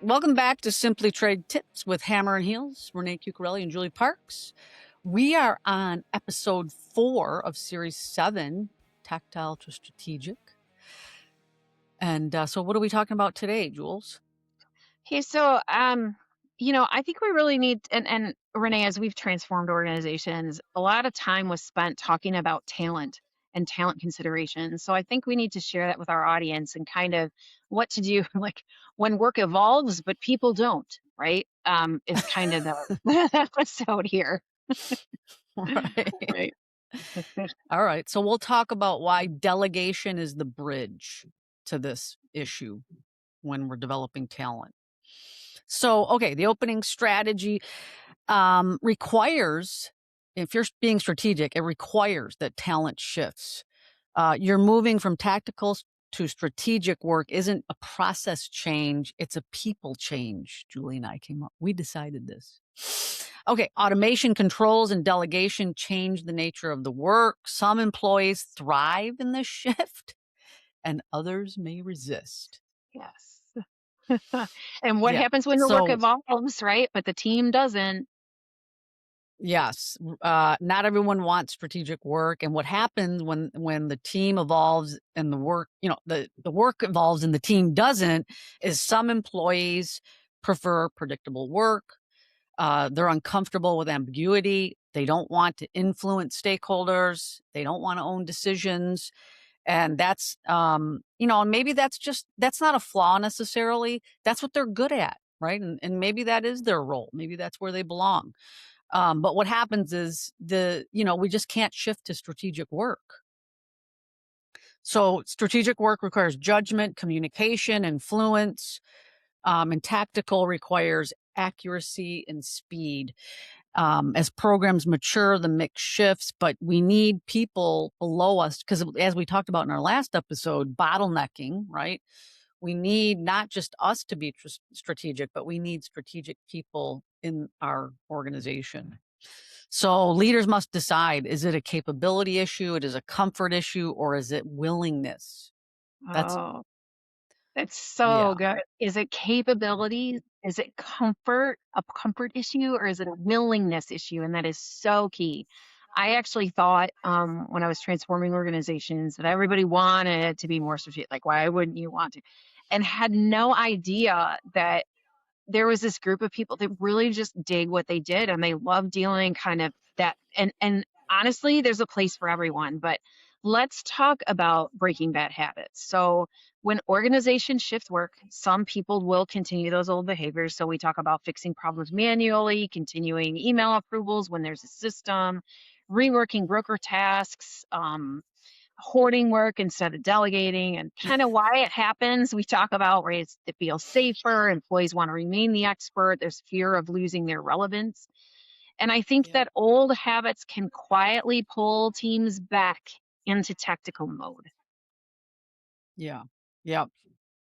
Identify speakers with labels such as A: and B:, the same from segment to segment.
A: Welcome back to Simply Trade Tips with Hammer and Heels, Renee Chisuchiarelli and Julie Parks. We are on episode 4 of series 7, Tactile to Strategic. And so what are we talking about today, Jules?
B: Okay, so I think we really need and Renee, as we've transformed organizations, a lot of time was spent talking about talent and talent considerations. So I think we need to share that with our audience and kind of what to do like when work evolves, but people don't, right? Is kind of the episode here.
A: Right.
B: Right.
A: All right. So we'll talk about why delegation is the bridge to this issue when we're developing talent. So, okay, the opening strategy requires, if you're being strategic, it requires that talent shifts. You're moving from tactical to strategic work isn't a process change, it's a people change. Julie and I we decided this. Okay, automation, controls, and delegation change the nature of the work. Some employees thrive in this shift and others may resist.
B: Yes. And what
A: Yeah.
B: happens when the work
A: So
B: evolves, right? But the team doesn't.
A: yes, not everyone wants strategic work, and what happens when the team evolves and the work, the work evolves and the team doesn't, is some employees prefer predictable work. They're uncomfortable with ambiguity. They don't want to influence stakeholders. They don't want to own decisions, and that's and maybe that's not a flaw necessarily. That's what they're good at, right? And maybe that is their role. Maybe that's where they belong. But what happens is we just can't shift to strategic work. So strategic work requires judgment, communication, influence, and tactical requires accuracy and speed. As programs mature, the mix shifts, but we need people below us because, as we talked about in our last episode, bottlenecking, right? We need not just us to be strategic, but we need strategic people in our organization. So leaders must decide, is it a capability issue, it is a comfort issue, or is it willingness? That's
B: Oh. That's so
A: yeah.
B: good. Is it capabilities? Is it a comfort issue, or is it a willingness issue? And that is so key. I actually thought when I was transforming organizations that everybody wanted to be more strategic. Like, why wouldn't you want to? And had no idea that there was this group of people that really just dig what they did and they love dealing kind of that and honestly there's a place for everyone, but let's talk about breaking bad habits. So when organizations shift work, some people will continue those old behaviors. So we talk about fixing problems manually, continuing email approvals when there's a system, reworking broker tasks, hoarding work instead of delegating, and kind of why it happens. We talk about where it feels safer, employees want to remain the expert, there's fear of losing their relevance. And I think
A: Yeah.
B: that old habits can quietly pull teams back into tactical mode.
A: Yeah. Yeah.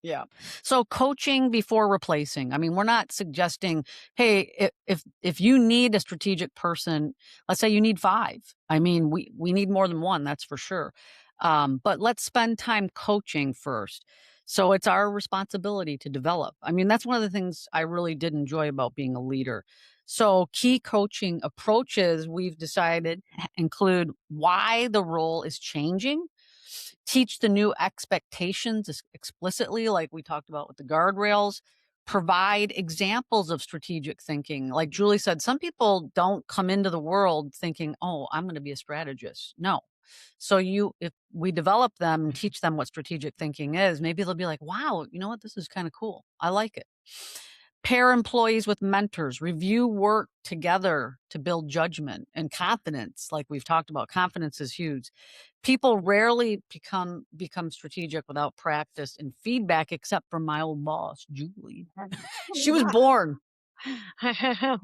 A: Yeah. So coaching before replacing. I mean, we're not suggesting, hey, if you need a strategic person, let's say you need 5. I mean, we need more than 1, that's for sure. But let's spend time coaching first. So it's our responsibility to develop. I mean, that's one of the things I really did enjoy about being a leader. So key coaching approaches we've decided include why the role is changing, teach the new expectations explicitly, like we talked about with the guardrails, provide examples of strategic thinking. Like Julie said, some people don't come into the world thinking, oh, I'm going to be a strategist. No. So if we develop them and teach them what strategic thinking is, maybe they'll be like, wow, you know what? This is kind of cool. I like it. Pair employees with mentors, review work together to build judgment and confidence. Like we've talked about, confidence is huge. People rarely become strategic without practice and feedback, except for my old boss, Julie. She was born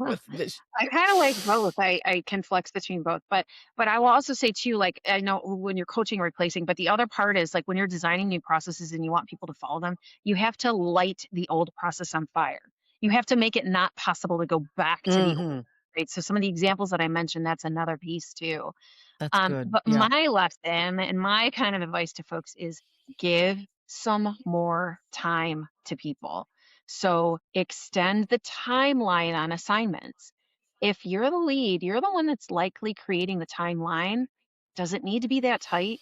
A: with this.
B: I kind of like both. I can flex between both, but I will also say too, like I know when you're coaching or replacing, but the other part is like when you're designing new processes and you want people to follow them, you have to light the old process on fire. You have to make it not possible to go back to the old,
A: Mhm.
B: right? So some of the examples that I mentioned, that's another piece too.
A: That's good.
B: But
A: Yeah.
B: my lesson and my kind of advice to folks is give some more time to people. So extend the timeline on assignments. If you're the lead, you're the one that's likely creating the timeline. Does it need to be that tight?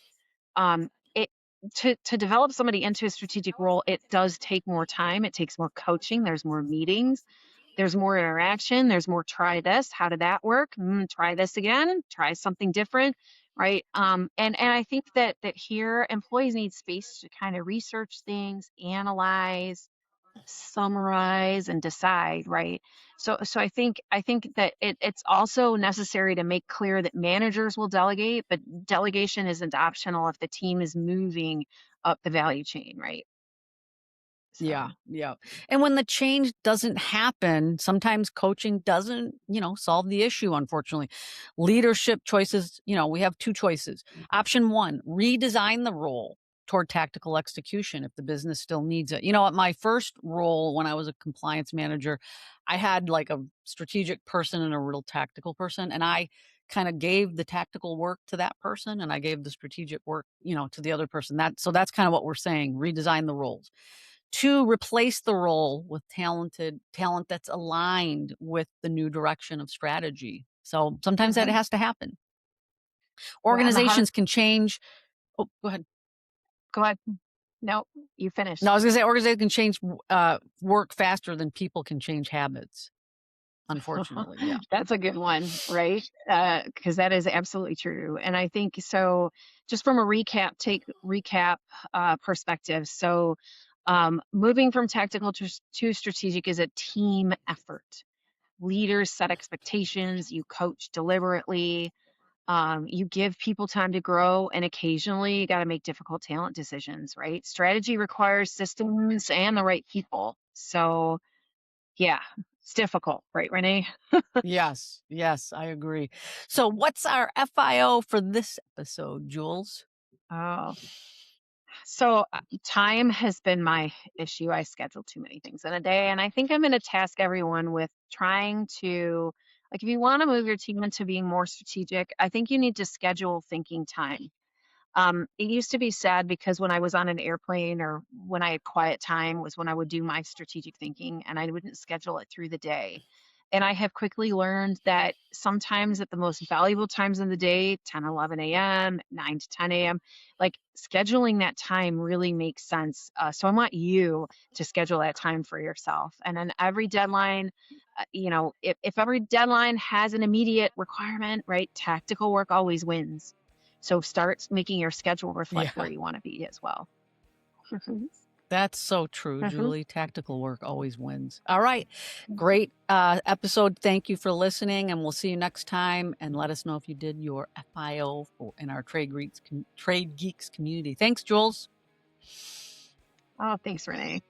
B: It to develop somebody into a strategic role, it does take more time. It takes more coaching. There's more meetings. There's more interaction. There's more try this. How did that work? Try this again. Try something different, right? And I think that here employees need space to kind of research things, analyze, summarize, and decide, right? So I think that it's also necessary to make clear that managers will delegate, but delegation isn't optional if the team is moving up the value chain, right?
A: Yeah,
B: So
A: yeah. And when the change doesn't happen, sometimes coaching doesn't, solve the issue, unfortunately. Leadership choices, we have two choices. Option one, redesign the role toward tactical execution if the business still needs it. At my first role when I was a compliance manager, I had like a strategic person and a real tactical person. And I kind of gave the tactical work to that person and I gave the strategic work, to the other person. That's kind of what we're saying, redesign the roles. 2, replace the role with talent that's aligned with the new direction of strategy. So, sometimes that
B: mhm.
A: has to happen.
B: Yeah, and the hard
A: Organizations can change. Oh, go ahead.
B: go ahead. No, you
A: No,
B: finished.
A: I was gonna say organizations can change work faster than people can change habits, unfortunately, yeah.
B: That's a good one, right? Because that is absolutely true. And I think so. Just from a recap perspective. So, moving from tactical to strategic is a team effort. Leaders set expectations. You coach deliberately. You give people time to grow, and occasionally you got to make difficult talent decisions, right? Strategy requires systems and the right people. So, yeah, it's difficult, right, Renee?
A: Yes, yes, I agree. So, what's our FIO for this episode, Jules?
B: Oh, so time has been my issue. I schedule too many things in a day, and I think I'm going to task everyone with trying to, like, if you want to move your team into being more strategic, I think you need to schedule thinking time. It used to be sad because when I was on an airplane or when I had quiet time was when I would do my strategic thinking and I wouldn't schedule it through the day. And I have quickly learned that sometimes at the most valuable times in the day, 10, 11 a.m., 9 to 10 a.m., like scheduling that time really makes sense. So I want you to schedule that time for yourself. And then every deadline, if every deadline has an immediate requirement, right, tactical work always wins. So start making your schedule reflect where
A: Yeah.
B: you want to be as well. Mhm,
A: That's so true,
B: mhm.
A: Julie. Tactical work always wins. All right. Great episode. Thank you for listening, and we'll see you next time. And let us know if you did your FIO in our Trade Geeks community. Thanks, Jules.
B: Oh, thanks, Renee.